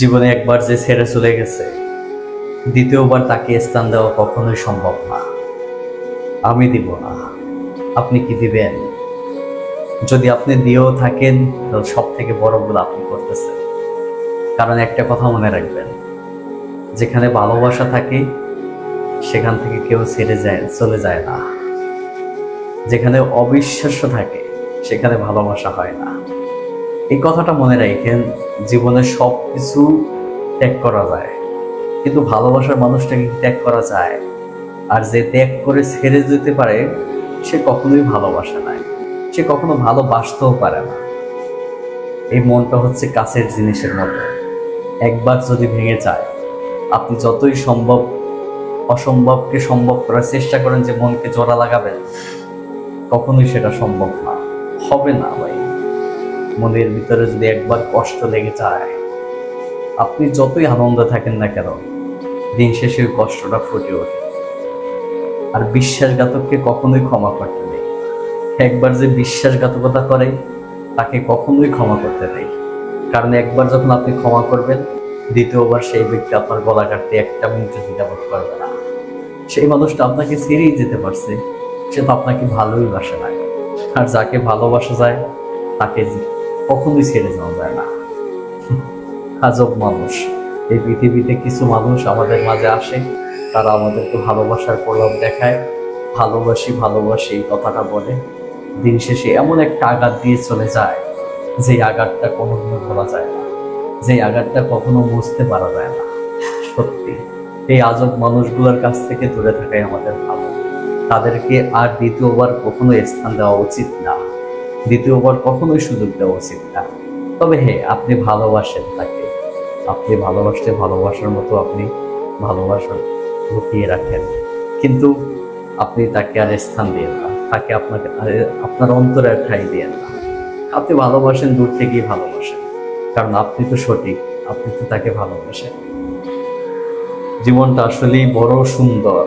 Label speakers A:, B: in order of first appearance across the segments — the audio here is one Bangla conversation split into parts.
A: জীবনে একবার যে ছেড়ে চলে গেছে, দ্বিতীয়বার তাকে স্থান দেওয়া কখনোই সম্ভব না। আমি দিব না, আপনি কি দিবেন? যদি আপনি দিয়েও থাকেন, তাহলে সব থেকে বড় ভুল আপনি করতেছেন। কারণ একটা কথা মনে রাখবেন, যেখানে ভালোবাসা থাকে সেখান থেকে কেউ চলে যায় না। যেখানে অবিশ্বাস্য থাকে সেখানে ভালোবাসা হয় না। এই কথাটা মনে রাখেন। জীবনে সব কিছু ত্যাগ করা যায়, কিন্তু ভালোবাসার মানুষটাকে ত্যাগ করা যায়? আর যে ত্যাগ করে ছেড়ে যেতে পারে সে কখনোই ভালোবাসে নাই, সে কখনো ভালোবাসতেও পারে না। এই মনটা হচ্ছে কাছের জিনিসের মতো, একবার যদি ভেঙে যায়, আপনি যতই অসম্ভবকে সম্ভব করার চেষ্টা করেন যে মনকে জোড়া লাগাবেন, কখনোই সেটা সম্ভব না, হবে না ভাই। মনের ভিতরে যদি একবার কষ্ট লেগে যায়, আপনি যতই আনন্দে থাকেন না কেন, দিন শেষে ওই কষ্টটা ফুটে ওঠে। আর বিশ্বাসঘাতককে কখনোই ক্ষমা করতে নেই। একবার যে বিশ্বাসঘাতকতা করে তাকে কখনোই ক্ষমা করতে নেই। কারণ একবার যখন আপনি ক্ষমা করবেন, দ্বিতীয়বার সেই ব্যক্তি আপনার গলা কাটতে একটা মিনিট দ্বিধাবোধ করবে না। সেই মানুষটা আপনাকে ছেড়েই যেতে পারছে, সে তো আপনাকে ভালোই বাসে না। আর যাকে ভালোবাসা যায় তাকে কখনোই ছেড়ে যাওয়া যায় না। আজব মানুষ। এই পৃথিবীতে কিছু মানুষ আমাদের মাঝে আসে, তারা আমাদেরকে ভালোবাসার প্রলোভ দেখায়, ভালোবাসি ভালোবাসি এই কথাটা বলে, দিন শেষে এমন একটা আঘাত দিয়ে চলে যায় যে আঘাতটা কোনোদিনও ভোলা যায় না, যে আঘাতটা কখনো বুঝতে পারা যায় না। সত্যি এই আজব মানুষগুলোর কাছ থেকে দূরে থাকাই আমাদের ভালো। তাদেরকে আর দ্বিতীয়বার কখনো স্থান দেওয়া উচিত না, দ্বিতীয়বার কখনোই সুযোগ দেওয়া উচিত না। তবে হ্যাঁ, আপনি ভালোবাসেন তাকে, আপনি ভালোবাসতে ভালোবাসার মতো আপনি ভালোবাসা লুকিয়ে রাখেন, কিন্তু আপনি তাকে আর স্থান দিয়েন না, তাকে আপনার অন্তরে ঠাঁই দিয়েন না। আপনি ভালোবাসেন, দূর থেকেই ভালোবাসেন, কারণ আপনি তো সঠিক, আপনি তো তাকে ভালোবাসেন। জীবনটা আসলেই বড় সুন্দর,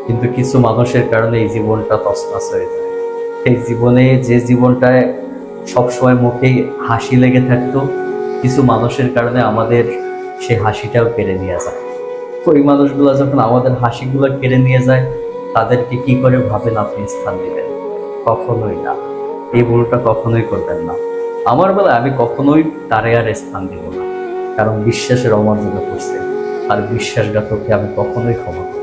A: কিন্তু কিছু মানুষের কারণে এই জীবনটা তছনছ হয়ে যায়। এই জীবনে যে জীবনটায় সবসময় মুখেই হাসি লেগে থাকতো, কিছু মানুষের কারণে আমাদের সেই হাসিটাও কেড়ে নিয়ে যায়। ওই মানুষগুলো যখন আমাদের হাসিগুলো কেড়ে নিয়ে যায়, তাদেরকে কি করে ভাবেন আপনি স্থান দিবেন? কখনোই না। এই ভুলটা কখনোই করবেন না। আমার বেলায় আমি কখনোই তারে আর স্থান দিব না, কারণ বিশ্বাসের অমর্যাদা করছে, আর বিশ্বাসঘাতককে আমি কখনোই ক্ষমা করব না।